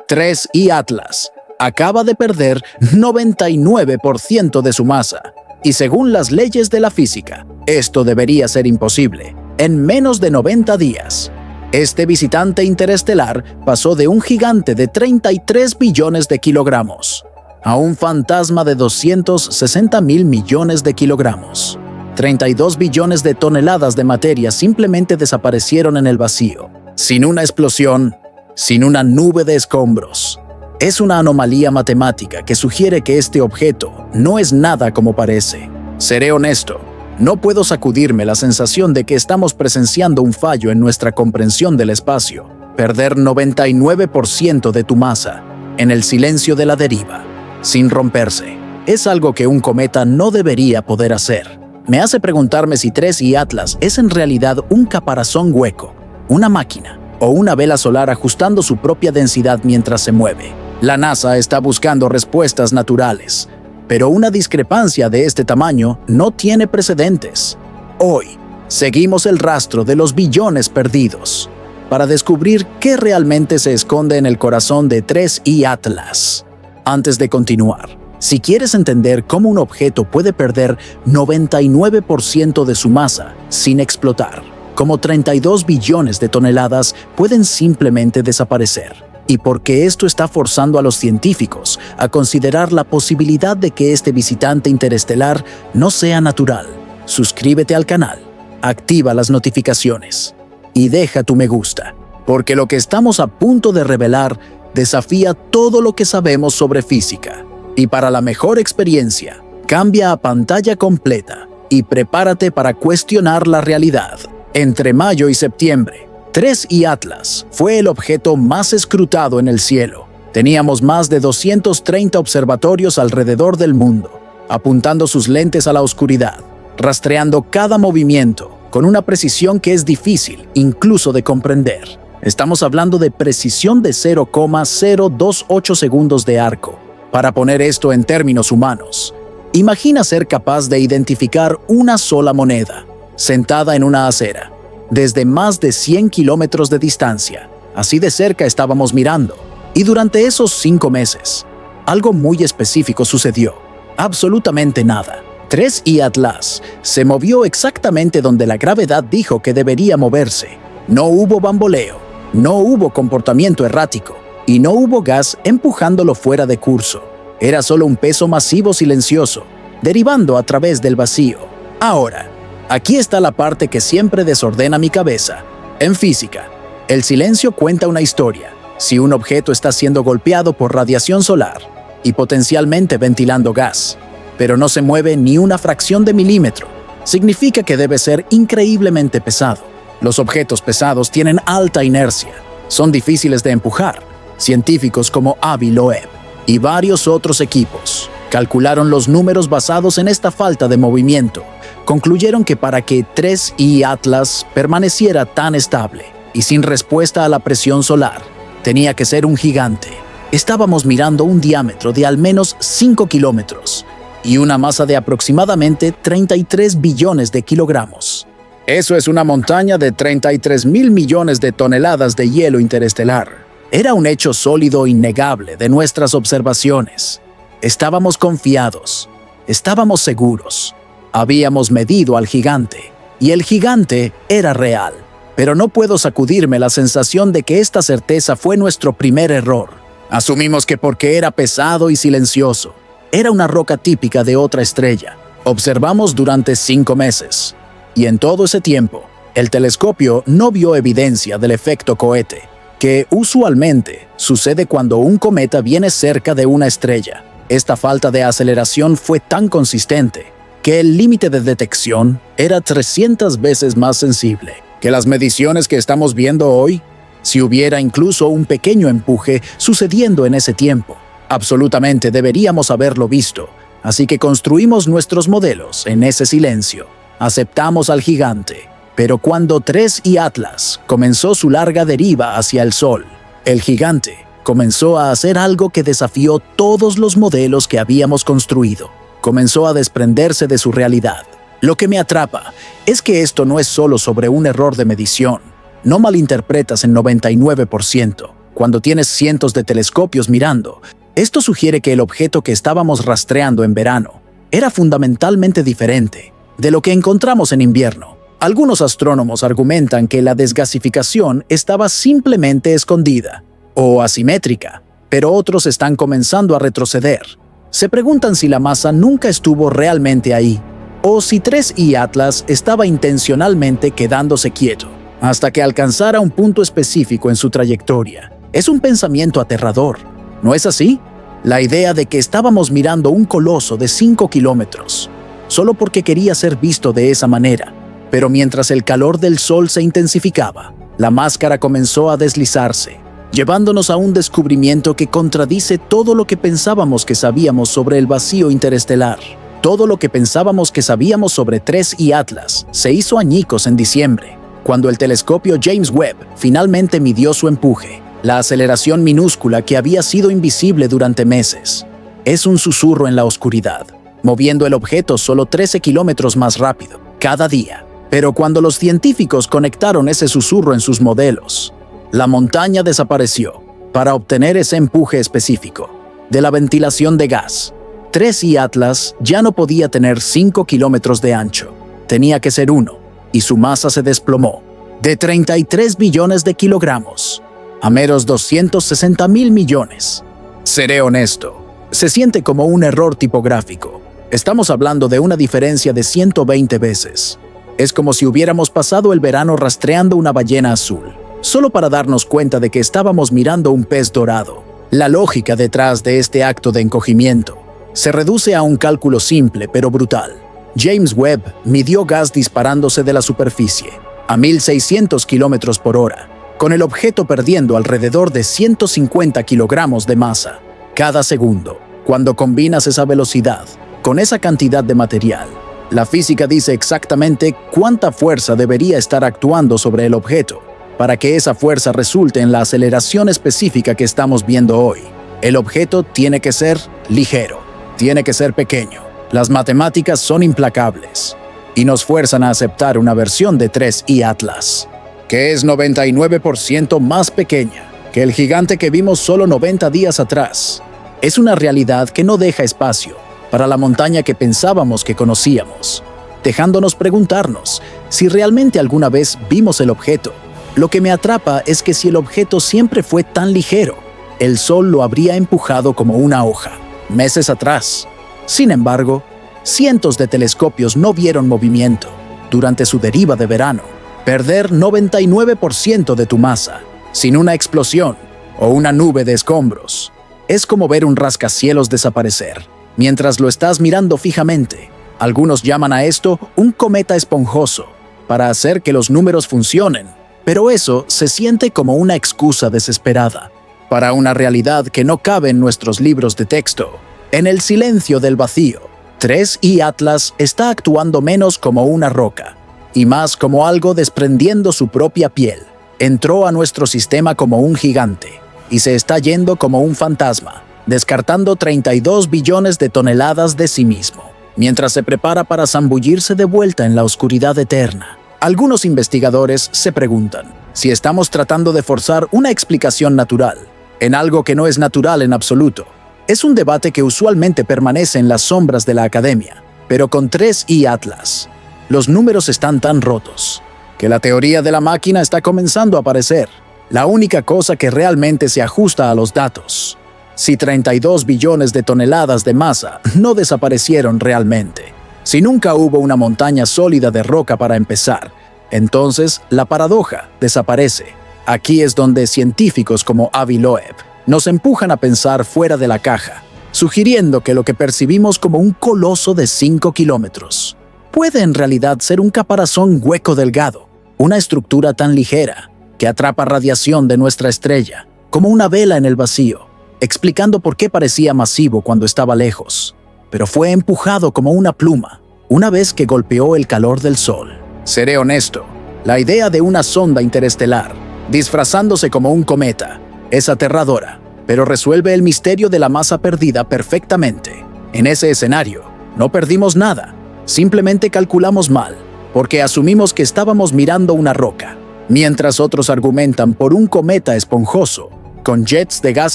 3 y Atlas acaba de perder 99% de su masa. Y según las leyes de la física, esto debería ser imposible. En menos de 90 días, este visitante interestelar pasó de un gigante de 33 billones de kilogramos a un fantasma de 260.000 millones de kilogramos. 32 billones de toneladas de materia simplemente desaparecieron en el vacío, sin una explosión, sin una nube de escombros. Es una anomalía matemática que sugiere que este objeto no es nada como parece. Seré honesto, no puedo sacudirme la sensación de que estamos presenciando un fallo en nuestra comprensión del espacio. Perder 99% de tu masa en el silencio de la deriva, sin romperse, es algo que un cometa no debería poder hacer. Me hace preguntarme si 3 y Atlas es en realidad un caparazón hueco, una máquina o una vela solar ajustando su propia densidad mientras se mueve. La NASA está buscando respuestas naturales, pero una discrepancia de este tamaño no tiene precedentes. Hoy, seguimos el rastro de los billones perdidos para descubrir qué realmente se esconde en el corazón de 3 y Atlas. Antes de continuar, si quieres entender cómo un objeto puede perder 99% de su masa sin explotar, cómo 32 billones de toneladas pueden simplemente desaparecer, y por qué esto está forzando a los científicos a considerar la posibilidad de que este visitante interestelar no sea natural, suscríbete al canal, activa las notificaciones y deja tu me gusta, porque lo que estamos a punto de revelar desafía todo lo que sabemos sobre física. Y para la mejor experiencia, cambia a pantalla completa y prepárate para cuestionar la realidad. Entre mayo y septiembre, 3 y Atlas fue el objeto más escrutado en el cielo. Teníamos más de 230 observatorios alrededor del mundo, apuntando sus lentes a la oscuridad, rastreando cada movimiento con una precisión que es difícil incluso de comprender. Estamos hablando de precisión de 0,028 segundos de arco. Para poner esto en términos humanos, imagina ser capaz de identificar una sola moneda, sentada en una acera, desde más de 100 kilómetros de distancia. Así de cerca estábamos mirando. Y durante esos 5 meses, algo muy específico sucedió. Absolutamente nada. 3 y Atlas se movió exactamente donde la gravedad dijo que debería moverse. No hubo bamboleo, no hubo comportamiento errático y no hubo gas empujándolo fuera de curso. Era solo un peso masivo silencioso, derivando a través del vacío. Ahora, aquí está la parte que siempre desordena mi cabeza. En física, el silencio cuenta una historia. Si un objeto está siendo golpeado por radiación solar y potencialmente ventilando gas, pero no se mueve ni una fracción de milímetro, significa que debe ser increíblemente pesado. Los objetos pesados tienen alta inercia, son difíciles de empujar. Científicos como Avi Loeb y varios otros equipos calcularon los números basados en esta falta de movimiento. Concluyeron que para que 3 y Atlas permaneciera tan estable y sin respuesta a la presión solar, tenía que ser un gigante. Estábamos mirando un diámetro de al menos 5 kilómetros y una masa de aproximadamente 33 billones de kilogramos. Eso es una montaña de 33.000 millones de toneladas de hielo interestelar. Era un hecho sólido innegable de nuestras observaciones. Estábamos confiados, estábamos seguros. Habíamos medido al gigante, y el gigante era real. Pero no puedo sacudirme la sensación de que esta certeza fue nuestro primer error. Asumimos que porque era pesado y silencioso, era una roca típica de otra estrella. Observamos durante 5 meses, y en todo ese tiempo, el telescopio no vio evidencia del efecto cohete, que usualmente sucede cuando un cometa viene cerca de una estrella. Esta falta de aceleración fue tan consistente que el límite de detección era 300 veces más sensible que las mediciones que estamos viendo hoy. Si hubiera incluso un pequeño empuje sucediendo en ese tiempo, absolutamente deberíamos haberlo visto. Así que construimos nuestros modelos en ese silencio. Aceptamos al gigante. Pero cuando 3 y Atlas comenzó su larga deriva hacia el Sol, el gigante comenzó a hacer algo que desafió todos los modelos que habíamos construido. Comenzó a desprenderse de su realidad. Lo que me atrapa es que esto no es solo sobre un error de medición. No malinterpretas en 99%. cuando tienes cientos de telescopios mirando, esto sugiere que el objeto que estábamos rastreando en verano era fundamentalmente diferente de lo que encontramos en invierno. Algunos astrónomos argumentan que la desgasificación estaba simplemente escondida o asimétrica, pero otros están comenzando a retroceder. Se preguntan si la masa nunca estuvo realmente ahí, o si 3I Atlas estaba intencionalmente quedándose quieto hasta que alcanzara un punto específico en su trayectoria. Es un pensamiento aterrador, ¿no es así? La idea de que estábamos mirando un coloso de 5 kilómetros, solo porque quería ser visto de esa manera. Pero mientras el calor del sol se intensificaba, la máscara comenzó a deslizarse, llevándonos a un descubrimiento que contradice todo lo que pensábamos que sabíamos sobre el vacío interestelar. Todo lo que pensábamos que sabíamos sobre 3I Atlas se hizo añicos en diciembre, cuando el telescopio James Webb finalmente midió su empuje, la aceleración minúscula que había sido invisible durante meses. Es un susurro en la oscuridad, moviendo el objeto solo 13 kilómetros más rápido cada día. Pero cuando los científicos conectaron ese susurro en sus modelos, la montaña desapareció para obtener ese empuje específico de la ventilación de gas. 3I Atlas ya no podía tener 5 kilómetros de ancho, tenía que ser 1, y su masa se desplomó de 33 billones de kilogramos a meros 260.000 millones. Seré honesto, se siente como un error tipográfico. Estamos hablando de una diferencia de 120 veces. Es como si hubiéramos pasado el verano rastreando una ballena azul, solo para darnos cuenta de que estábamos mirando un pez dorado. La lógica detrás de este acto de encogimiento se reduce a un cálculo simple pero brutal. James Webb midió gas disparándose de la superficie a 1.600 kilómetros por hora, con el objeto perdiendo alrededor de 150 kilogramos de masa cada segundo. Cuando combinas esa velocidad con esa cantidad de material, la física dice exactamente cuánta fuerza debería estar actuando sobre el objeto para que esa fuerza resulte en la aceleración específica que estamos viendo hoy. El objeto tiene que ser ligero, tiene que ser pequeño. Las matemáticas son implacables y nos fuerzan a aceptar una versión de 3I Atlas, que es 99% más pequeña que el gigante que vimos solo 90 días atrás. Es una realidad que no deja espacio para la montaña que pensábamos que conocíamos, dejándonos preguntarnos si realmente alguna vez vimos el objeto. Lo que me atrapa es que si el objeto siempre fue tan ligero, el Sol lo habría empujado como una hoja meses atrás. Sin embargo, cientos de telescopios no vieron movimiento durante su deriva de verano. Perder 99% de tu masa sin una explosión o una nube de escombros es como ver un rascacielos desaparecer mientras lo estás mirando fijamente. Algunos llaman a esto un cometa esponjoso para hacer que los números funcionen, pero eso se siente como una excusa desesperada para una realidad que no cabe en nuestros libros de texto. En el silencio del vacío, 3I Atlas está actuando menos como una roca y más como algo desprendiendo su propia piel. Entró a nuestro sistema como un gigante y se está yendo como un fantasma, descartando 32 billones de toneladas de sí mismo, mientras se prepara para zambullirse de vuelta en la oscuridad eterna. Algunos investigadores se preguntan si estamos tratando de forzar una explicación natural en algo que no es natural en absoluto. Es un debate que usualmente permanece en las sombras de la academia, pero con 3I Atlas, los números están tan rotos que la teoría de la máquina está comenzando a aparecer, la única cosa que realmente se ajusta a los datos. Si 32 billones de toneladas de masa no desaparecieron realmente, si nunca hubo una montaña sólida de roca para empezar, entonces la paradoja desaparece. Aquí es donde científicos como Avi Loeb nos empujan a pensar fuera de la caja, sugiriendo que lo que percibimos como un coloso de 5 kilómetros puede en realidad ser un caparazón hueco delgado, una estructura tan ligera que atrapa radiación de nuestra estrella, como una vela en el vacío, explicando por qué parecía masivo cuando estaba lejos, pero fue empujado como una pluma una vez que golpeó el calor del Sol. Seré honesto, la idea de una sonda interestelar disfrazándose como un cometa es aterradora, pero resuelve el misterio de la masa perdida perfectamente. En ese escenario, no perdimos nada, simplemente calculamos mal, porque asumimos que estábamos mirando una roca, mientras otros argumentan por un cometa esponjoso, con jets de gas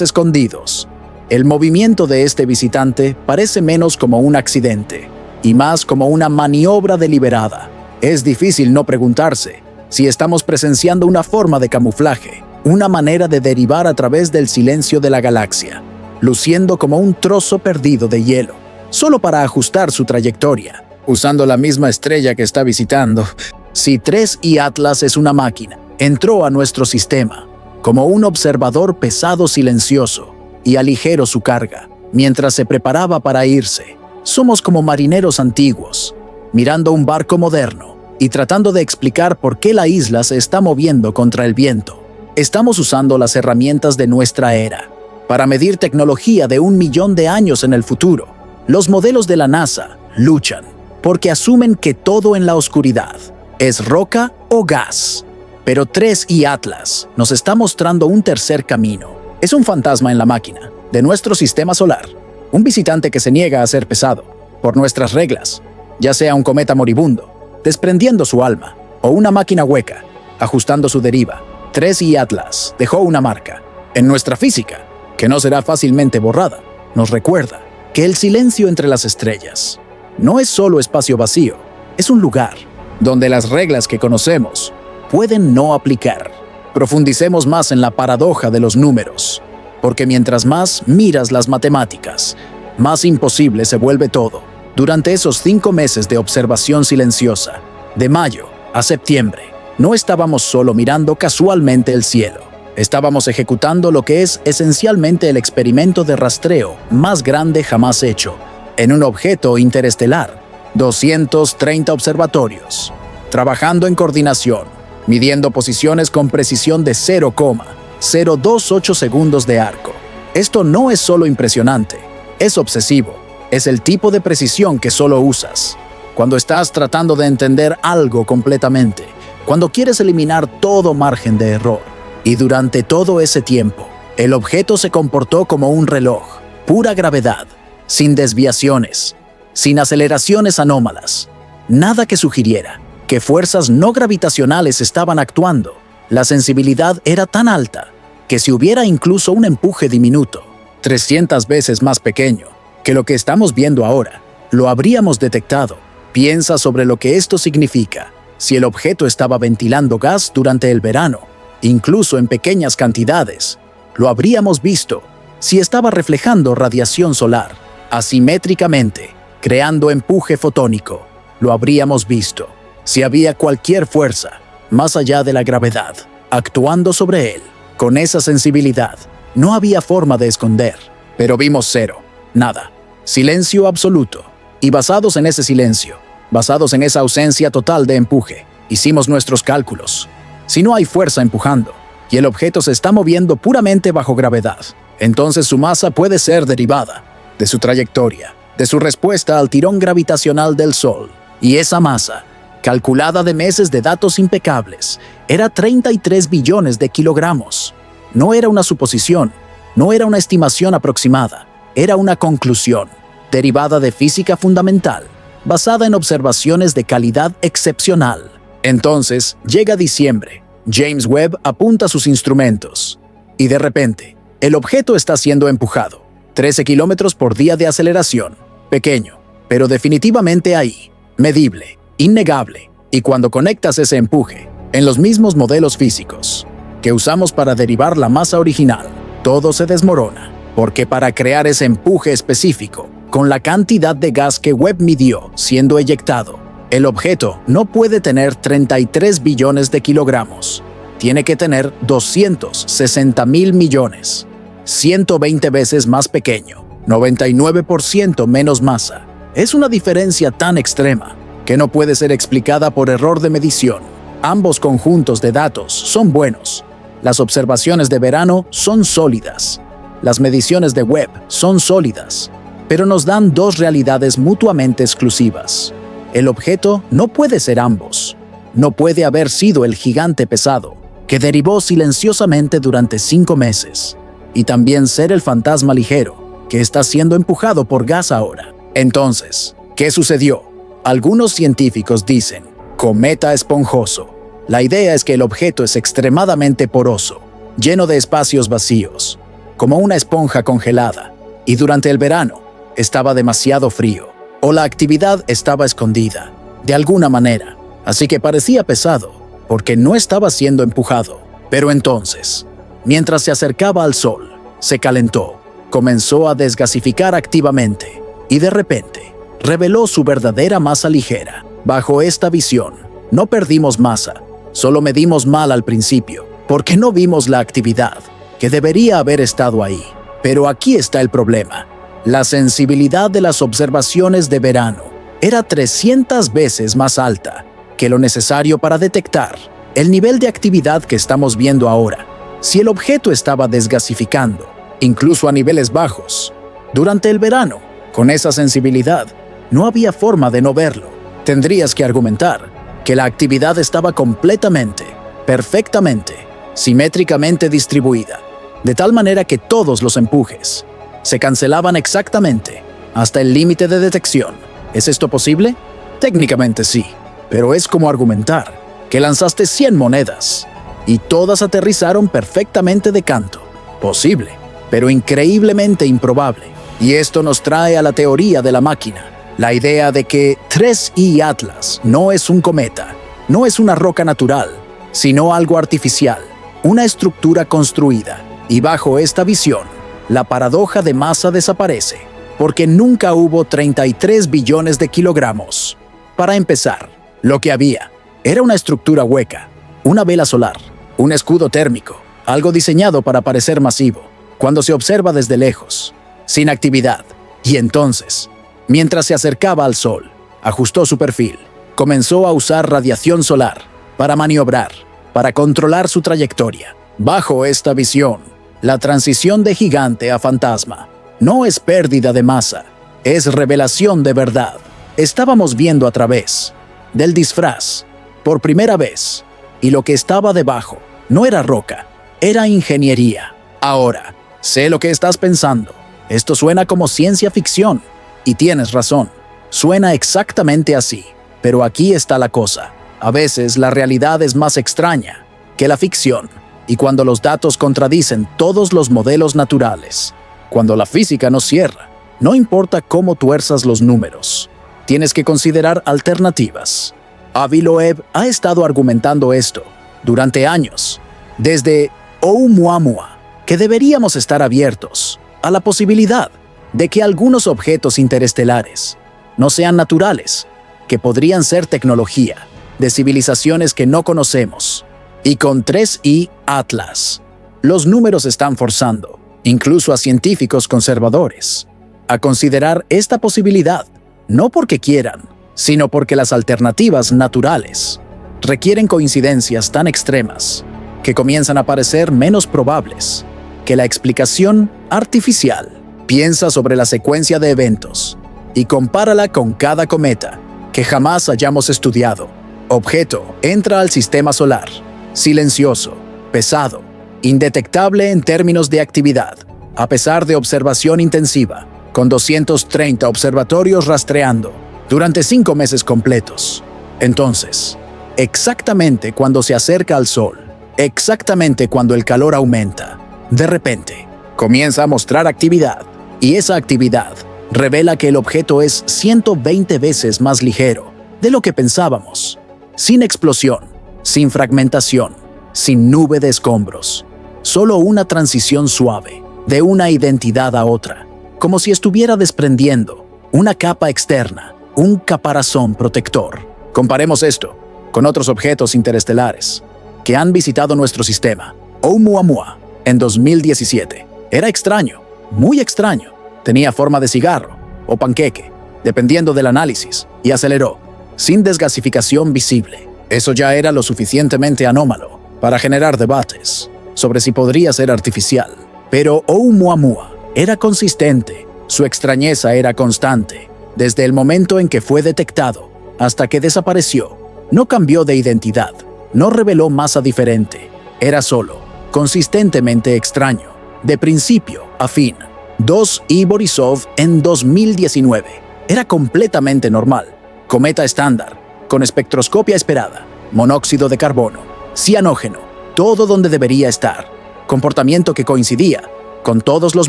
escondidos. El movimiento de este visitante parece menos como un accidente y más como una maniobra deliberada. Es difícil no preguntarse si estamos presenciando una forma de camuflaje, una manera de derivar a través del silencio de la galaxia, luciendo como un trozo perdido de hielo, solo para ajustar su trayectoria, usando la misma estrella que está visitando. Si 3I Atlas es una máquina, entró a nuestro sistema como un observador pesado silencioso y aligeró su carga mientras se preparaba para irse. Somos como marineros antiguos, mirando un barco moderno y tratando de explicar por qué la isla se está moviendo contra el viento. Estamos usando las herramientas de nuestra era para medir tecnología de 1 millón de años en el futuro. Los modelos de la NASA luchan porque asumen que todo en la oscuridad es roca o gas. Pero 3I Atlas nos está mostrando un tercer camino. Es un fantasma en la máquina de nuestro sistema solar, un visitante que se niega a ser pesado por nuestras reglas, ya sea un cometa moribundo, desprendiendo su alma, o una máquina hueca, ajustando su deriva. 3I Atlas dejó una marca en nuestra física que no será fácilmente borrada. Nos recuerda que el silencio entre las estrellas no es solo espacio vacío, es un lugar donde las reglas que conocemos pueden no aplicar. Profundicemos más en la paradoja de los números, porque mientras más miras las matemáticas, más imposible se vuelve todo. Durante esos 5 meses de observación silenciosa, de mayo a septiembre, no estábamos solo mirando casualmente el cielo. Estábamos ejecutando lo que es esencialmente el experimento de rastreo más grande jamás hecho en un objeto interestelar. 230 observatorios, trabajando en coordinación, midiendo posiciones con precisión de 0,028 segundos de arco. Esto no es solo impresionante, es obsesivo. Es el tipo de precisión que solo usas cuando estás tratando de entender algo completamente, cuando quieres eliminar todo margen de error. Y durante todo ese tiempo, el objeto se comportó como un reloj, pura gravedad, sin desviaciones, sin aceleraciones anómalas, nada que sugiriera que fuerzas no gravitacionales estaban actuando. La sensibilidad era tan alta que si hubiera incluso un empuje diminuto, 300 veces más pequeño que lo que estamos viendo ahora, lo habríamos detectado. Piensa sobre lo que esto significa. Si el objeto estaba ventilando gas durante el verano, incluso en pequeñas cantidades, lo habríamos visto. Si estaba reflejando radiación solar, asimétricamente, creando empuje fotónico, lo habríamos visto. Si había cualquier fuerza, más allá de la gravedad, actuando sobre él, con esa sensibilidad, no había forma de esconder. Pero vimos cero, nada, silencio absoluto. Y basados en ese silencio, basados en esa ausencia total de empuje, hicimos nuestros cálculos. Si no hay fuerza empujando, y el objeto se está moviendo puramente bajo gravedad, entonces su masa puede ser derivada de su trayectoria, de su respuesta al tirón gravitacional del Sol. Y esa masa, calculada de meses de datos impecables, era 33 billones de kilogramos. No era una suposición, no era una estimación aproximada, era una conclusión, derivada de física fundamental, basada en observaciones de calidad excepcional. Entonces, llega diciembre, James Webb apunta sus instrumentos, y de repente, el objeto está siendo empujado. 13 kilómetros por día de aceleración, pequeño, pero definitivamente ahí, medible, innegable, y cuando conectas ese empuje, en los mismos modelos físicos que usamos para derivar la masa original, todo se desmorona, porque para crear ese empuje específico, con la cantidad de gas que Webb midió siendo eyectado, el objeto no puede tener 33 billones de kilogramos, tiene que tener 260.000 millones, 120 veces más pequeño, 99% menos masa. Es una diferencia tan extrema que no puede ser explicada por error de medición. Ambos conjuntos de datos son buenos. Las observaciones de verano son sólidas. Las mediciones de Webb son sólidas, pero nos dan dos realidades mutuamente exclusivas. El objeto no puede ser ambos. No puede haber sido el gigante pesado que derivó silenciosamente durante 5 meses, y también ser el fantasma ligero que está siendo empujado por gas ahora. Entonces, ¿qué sucedió? Algunos científicos dicen cometa esponjoso. La idea es que el objeto es extremadamente poroso, lleno de espacios vacíos, como una esponja congelada, y durante el verano estaba demasiado frío, o la actividad estaba escondida, de alguna manera, así que parecía pesado, porque no estaba siendo empujado. Pero entonces, mientras se acercaba al Sol, se calentó, comenzó a desgasificar activamente, y de repente, reveló su verdadera masa ligera. Bajo esta visión, no perdimos masa, solo medimos mal al principio, porque no vimos la actividad, que debería haber estado ahí. Pero aquí está el problema. La sensibilidad de las observaciones de verano era 300 veces más alta que lo necesario para detectar el nivel de actividad que estamos viendo ahora. Si el objeto estaba desgasificando, incluso a niveles bajos, durante el verano, con esa sensibilidad, no había forma de no verlo. Tendrías que argumentar que la actividad estaba completamente, perfectamente, simétricamente distribuida, de tal manera que todos los empujes se cancelaban exactamente hasta el límite de detección. ¿Es esto posible? Técnicamente sí, pero es como argumentar que lanzaste 100 monedas y todas aterrizaron perfectamente de canto. Posible, pero increíblemente improbable. Y esto nos trae a la teoría de la máquina, la idea de que 3I Atlas no es un cometa, no es una roca natural, sino algo artificial, una estructura construida. Y bajo esta visión, la paradoja de masa desaparece, porque nunca hubo 33 billones de kilogramos. Para empezar, lo que había era una estructura hueca, una vela solar, un escudo térmico, algo diseñado para parecer masivo, cuando se observa desde lejos, sin actividad. Y entonces, mientras se acercaba al Sol, ajustó su perfil, comenzó a usar radiación solar para maniobrar, para controlar su trayectoria. Bajo esta visión, la transición de gigante a fantasma no es pérdida de masa, es revelación de verdad. Estábamos viendo a través del disfraz por primera vez, y lo que estaba debajo no era roca, era ingeniería. Ahora, sé lo que estás pensando. Esto suena como ciencia ficción, y tienes razón, suena exactamente así. Pero aquí está la cosa. A veces la realidad es más extraña que la ficción, y cuando los datos contradicen todos los modelos naturales, cuando la física no cierra, no importa cómo tuerzas los números, tienes que considerar alternativas. Avi Loeb ha estado argumentando esto durante años, desde Oumuamua, que deberíamos estar abiertos a la posibilidad de que algunos objetos interestelares no sean naturales, que podrían ser tecnología de civilizaciones que no conocemos. Y con 3I Atlas, los números están forzando, incluso a científicos conservadores, a considerar esta posibilidad, no porque quieran, sino porque las alternativas naturales requieren coincidencias tan extremas que comienzan a parecer menos probables que la explicación artificial. Piensa sobre la secuencia de eventos y compárala con cada cometa que jamás hayamos estudiado. Objeto entra al sistema solar, silencioso, pesado, indetectable en términos de actividad, a pesar de observación intensiva, con 230 observatorios rastreando durante 5 meses completos. Entonces, exactamente cuando se acerca al Sol, exactamente cuando el calor aumenta, de repente, comienza a mostrar actividad, y esa actividad revela que el objeto es 120 veces más ligero de lo que pensábamos, sin explosión, sin fragmentación, sin nube de escombros, solo una transición suave de una identidad a otra, como si estuviera desprendiendo una capa externa, un caparazón protector. Comparemos esto con otros objetos interestelares que han visitado nuestro sistema. Oumuamua, en 2017, era extraño, muy extraño. Tenía forma de cigarro o panqueque, dependiendo del análisis, y aceleró, sin desgasificación visible. Eso ya era lo suficientemente anómalo para generar debates sobre si podría ser artificial. Pero Oumuamua era consistente, su extrañeza era constante, desde el momento en que fue detectado hasta que desapareció. No cambió de identidad, no reveló masa diferente, era solo, consistentemente extraño, de principio a fin. 2I Borisov en 2019. Era completamente normal. Cometa estándar, con espectroscopia esperada, monóxido de carbono, cianógeno, todo donde debería estar. comportamiento que coincidía con todos los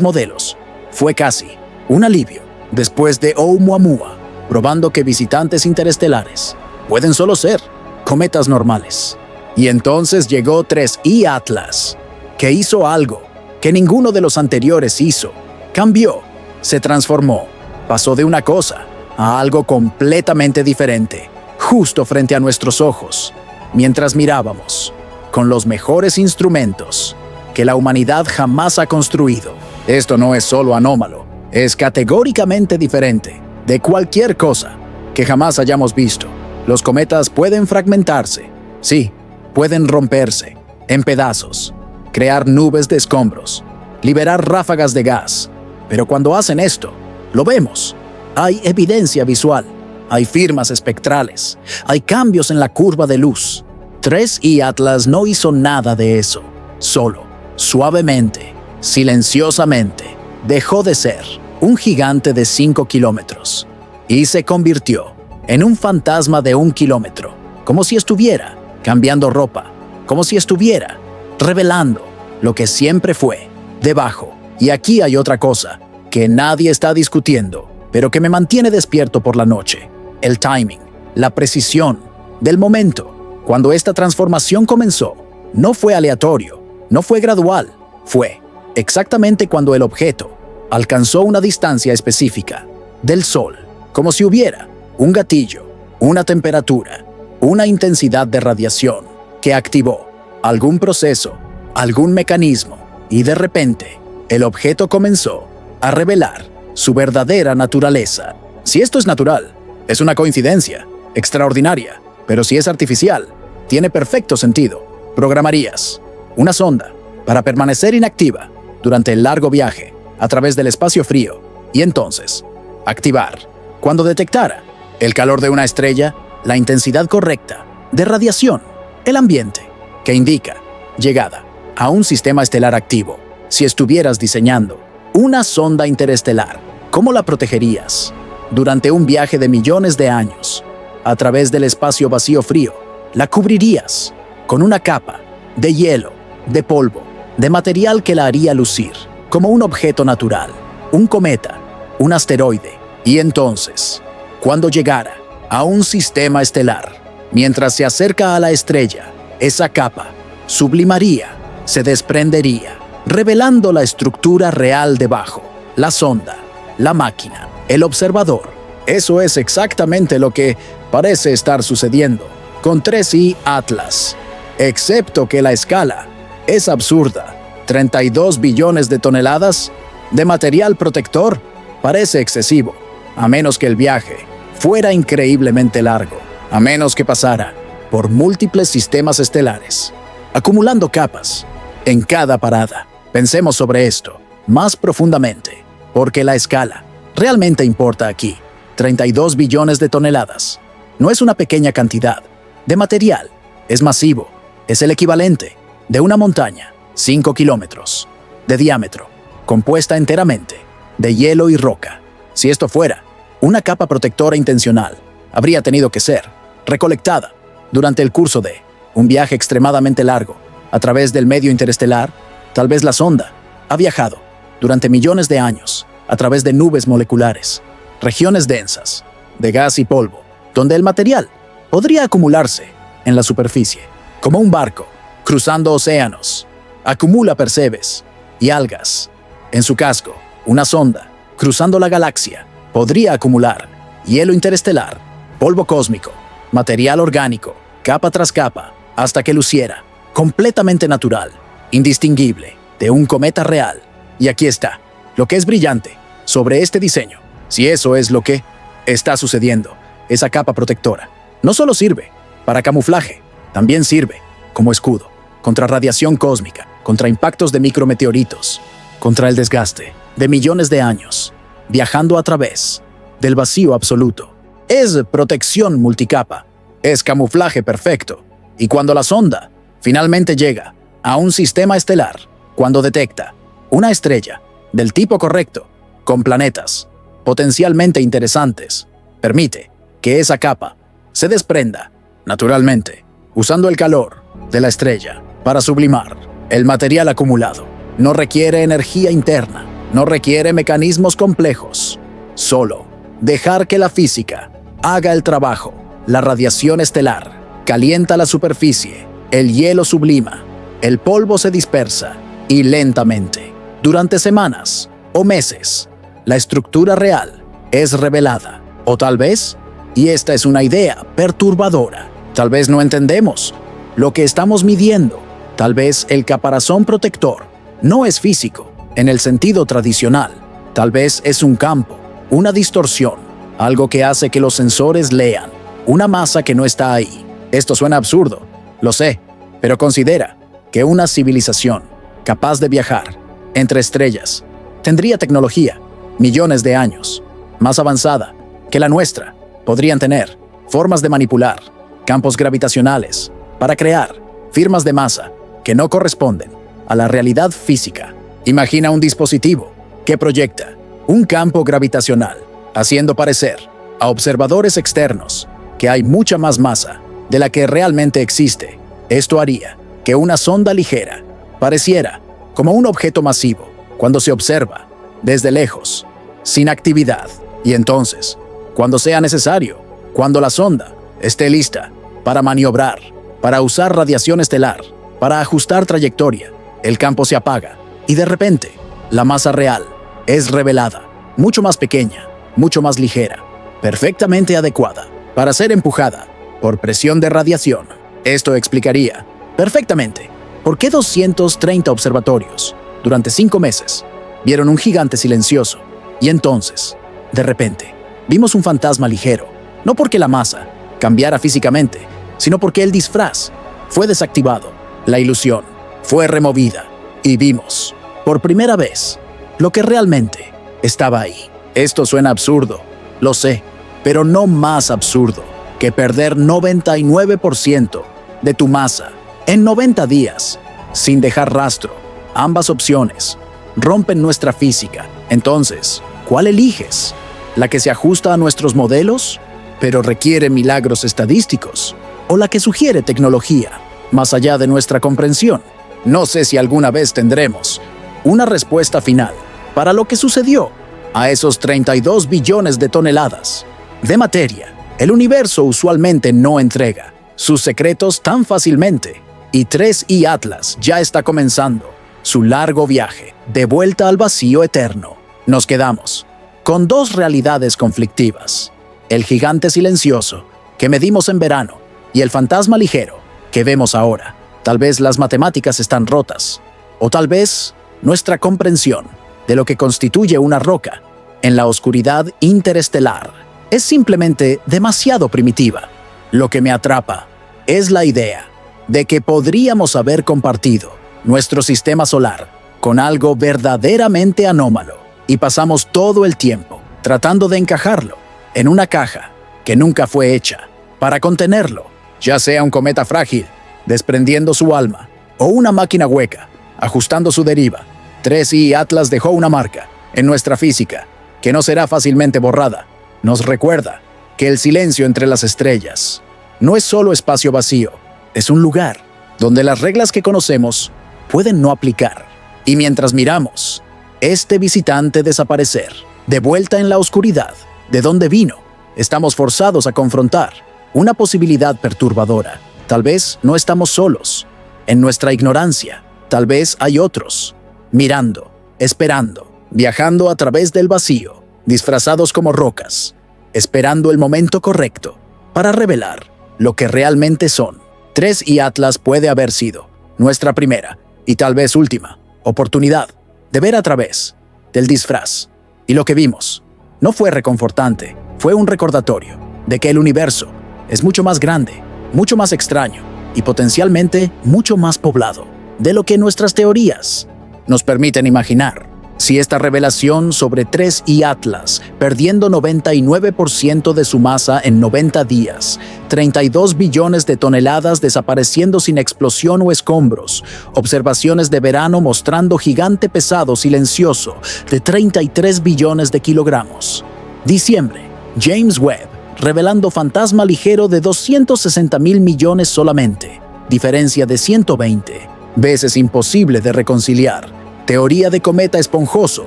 modelos. Fue casi un alivio después de Oumuamua, probando que visitantes interestelares pueden solo ser cometas normales. Y entonces llegó 3I Atlas, que hizo algo que ninguno de los anteriores hizo. Cambió, se transformó, pasó de una cosa a algo completamente diferente, justo frente a nuestros ojos, mientras mirábamos, con los mejores instrumentos que la humanidad jamás ha construido. Esto no es solo anómalo, es categóricamente diferente de cualquier cosa que jamás hayamos visto. Los cometas pueden fragmentarse, sí, pueden romperse en pedazos, crear nubes de escombros, liberar ráfagas de gas. Pero cuando hacen esto, lo vemos. Hay evidencia visual, hay firmas espectrales, hay cambios en la curva de luz. 3I Atlas no hizo nada de eso. Solo, suavemente, silenciosamente, dejó de ser un gigante de 5 kilómetros y se convirtió en un fantasma de 1 kilómetro, como si estuviera cambiando ropa, como si estuviera revelando lo que siempre fue, debajo. Y aquí hay otra cosa que nadie está discutiendo, pero que me mantiene despierto por la noche: el timing, la precisión del momento. Cuando esta transformación comenzó, no fue aleatorio, no fue gradual, fue exactamente cuando el objeto alcanzó una distancia específica del Sol, como si hubiera un gatillo, una temperatura, una intensidad de radiación que activó algún proceso, algún mecanismo, y de repente el objeto comenzó a revelar su verdadera naturaleza. Si esto es natural, es una coincidencia extraordinaria, pero si es artificial, tiene perfecto sentido. Programarías una sonda para permanecer inactiva durante el largo viaje a través del espacio frío y entonces activar cuando detectara el calor de una estrella, la intensidad correcta de radiación, el ambiente que indica llegada a un sistema estelar activo. Si estuvieras diseñando una sonda interestelar, ¿cómo la protegerías durante un viaje de millones de años a través del espacio vacío frío? La cubrirías con una capa de hielo, de polvo, de material que la haría lucir como un objeto natural, un cometa, un asteroide. Y entonces, cuando llegara a un sistema estelar, mientras se acerca a la estrella, esa capa sublimaría, se desprendería, revelando la estructura real debajo, la sonda, la máquina, el observador. Eso es exactamente lo que parece estar sucediendo con 3I Atlas, excepto que la escala es absurda. 32 billones de toneladas de material protector parece excesivo, a menos que el viaje fuera increíblemente largo, a menos que pasara por múltiples sistemas estelares, acumulando capas en cada parada. Pensemos sobre esto más profundamente, porque la escala realmente importa aquí. 32 billones de toneladas no es una pequeña cantidad de material, es masivo, es el equivalente de una montaña, 5 kilómetros de diámetro, compuesta enteramente de hielo y roca. Si esto fuera una capa protectora intencional, habría tenido que ser recolectada durante el curso de un viaje extremadamente largo a través del medio interestelar. Tal vez la sonda ha viajado durante millones de años a través de nubes moleculares, regiones densas de gas y polvo, donde el material podría acumularse en la superficie, como un barco cruzando océanos. Acumula percebes y algas en su casco. Una sonda cruzando la galaxia podría acumular hielo interestelar, polvo cósmico, material orgánico, capa tras capa, hasta que luciera completamente natural, indistinguible de un cometa real. Y aquí está lo que es brillante sobre este diseño. Si eso es lo que está sucediendo, esa capa protectora no solo sirve para camuflaje, también sirve como escudo contra radiación cósmica, contra impactos de micrometeoritos, contra el desgaste de millones de años, viajando a través del vacío absoluto. Es protección multicapa, es camuflaje perfecto. Y cuando la sonda finalmente llega a un sistema estelar, cuando detecta una estrella del tipo correcto, con planetas potencialmente interesantes, permite que esa capa se desprenda naturalmente, usando el calor de la estrella para sublimar el material acumulado. No requiere energía interna, no requiere mecanismos complejos. Solo dejar que la física haga el trabajo. La radiación estelar calienta la superficie, el hielo sublima, el polvo se dispersa y lentamente, durante semanas o meses, la estructura real es revelada. O tal vez, y esta es una idea perturbadora, tal vez no entendemos lo que estamos midiendo. Tal vez el caparazón protector no es físico en el sentido tradicional. Tal vez es un campo, una distorsión, algo que hace que los sensores lean una masa que no está ahí. Esto suena absurdo, lo sé, pero considera que una civilización capaz de viajar entre estrellas tendría tecnología, millones de años, más avanzada que la nuestra. Podrían tener formas de manipular, campos gravitacionales, para crear firmas de masa que no corresponden a la realidad física. Imagina un dispositivo que proyecta un campo gravitacional, haciendo parecer a observadores externos que hay mucha más masa de la que realmente existe. Esto haría que una sonda ligera pareciera como un objeto masivo cuando se observa desde lejos, sin actividad. Y entonces, cuando sea necesario, cuando la sonda esté lista para maniobrar, para usar radiación estelar, para ajustar trayectoria, el campo se apaga y de repente la masa real es revelada, mucho más pequeña, mucho más ligera, perfectamente adecuada para ser empujada por presión de radiación. Esto explicaría perfectamente por qué 230 observatorios durante 5 meses vieron un gigante silencioso y entonces, de repente, vimos un fantasma ligero, no porque la masa cambiara físicamente, sino porque el disfraz fue desactivado, la ilusión fue removida y vimos, por primera vez, lo que realmente estaba ahí. Esto suena absurdo, lo sé, pero no más absurdo que perder 99% de tu masa en 90 días, sin dejar rastro. Ambas opciones rompen nuestra física. Entonces, ¿cuál eliges? ¿La que se ajusta a nuestros modelos, pero requiere milagros estadísticos? ¿O la que sugiere tecnología más allá de nuestra comprensión? No sé si alguna vez tendremos una respuesta final para lo que sucedió a esos 32 billones de toneladas de materia. El universo usualmente no entrega sus secretos tan fácilmente, y 3I Atlas ya está comenzando su largo viaje de vuelta al vacío eterno. Nos quedamos con 2 realidades conflictivas: el gigante silencioso que medimos en verano y el fantasma ligero que vemos ahora. Tal vez las matemáticas están rotas, o tal vez nuestra comprensión de lo que constituye una roca en la oscuridad interestelar es simplemente demasiado primitiva. Lo que me atrapa es la idea de que podríamos haber compartido nuestro sistema solar con algo verdaderamente anómalo y pasamos todo el tiempo tratando de encajarlo en una caja que nunca fue hecha para contenerlo, ya sea un cometa frágil desprendiendo su alma o una máquina hueca ajustando su deriva. 3I Atlas dejó una marca en nuestra física que no será fácilmente borrada. Nos recuerda que el silencio entre las estrellas no es solo espacio vacío, es un lugar donde las reglas que conocemos pueden no aplicar. Y mientras miramos este visitante desaparecer, de vuelta en la oscuridad de donde vino, estamos forzados a confrontar una posibilidad perturbadora. Tal vez no estamos solos en nuestra ignorancia, tal vez hay otros, mirando, esperando, viajando a través del vacío, disfrazados como rocas, esperando el momento correcto para revelar lo que realmente son. 3I Atlas puede haber sido nuestra primera y tal vez última oportunidad de ver a través del disfraz. Y lo que vimos no fue reconfortante, fue un recordatorio de que el universo es mucho más grande, mucho más extraño y potencialmente mucho más poblado de lo que nuestras teorías nos permiten imaginar. Si esta revelación sobre 3I Atlas perdiendo 99% de su masa en 90 días, 32 billones de toneladas desapareciendo sin explosión o escombros, observaciones de verano mostrando gigante pesado silencioso de 33 billones de kilogramos. Diciembre, James Webb revelando fantasma ligero de 260 mil millones solamente, diferencia de 120 veces imposible de reconciliar. Teoría de cometa esponjoso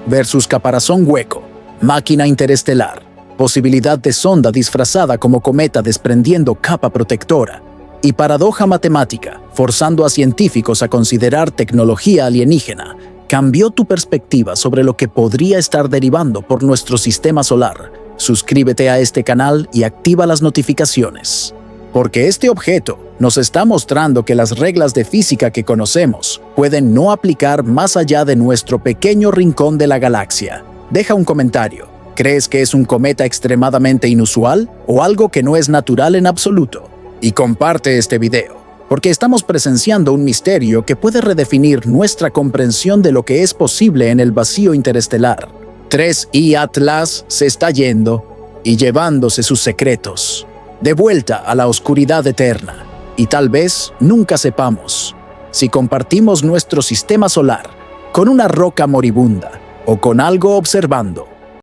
versus caparazón hueco. Máquina interestelar. Posibilidad de sonda disfrazada como cometa desprendiendo capa protectora. Y paradoja matemática, forzando a científicos a considerar tecnología alienígena. ¿Cambió tu perspectiva sobre lo que podría estar derivando por nuestro sistema solar? Suscríbete a este canal y activa las notificaciones. Porque este objeto nos está mostrando que las reglas de física que conocemos pueden no aplicar más allá de nuestro pequeño rincón de la galaxia. Deja un comentario. ¿Crees que es un cometa extremadamente inusual o algo que no es natural en absoluto? Y comparte este video, porque estamos presenciando un misterio que puede redefinir nuestra comprensión de lo que es posible en el vacío interestelar. 3I Atlas se está yendo y llevándose sus secretos, de vuelta a la oscuridad eterna, y tal vez nunca sepamos si compartimos nuestro sistema solar con una roca moribunda o con algo observando